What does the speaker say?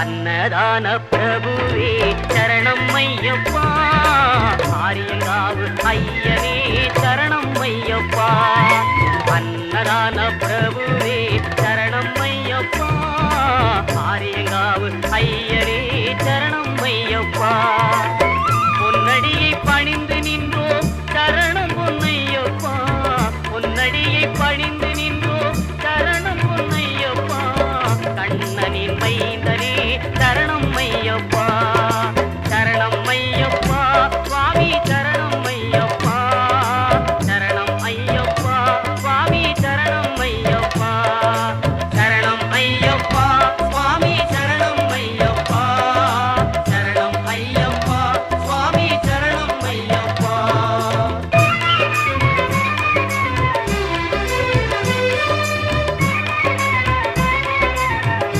அன்னதான பிரபுவே சரணம் ஐயப்பா, ஆரியங்காவு ஐயனே சரணம் ஐயப்பா. அன்னதான பிரபுவே சரணம் ஐயப்பா, ஆரியங்காவு ஐயனே சரணம் ஐயப்பா. பொன்னடியை பணிந்து நின்றோம் சரணம் பொன்னையப்பா, பொன்னடியை பணிந்து நின்றோம் சரணம் பொன்னையப்பா. கண்ணனின் மை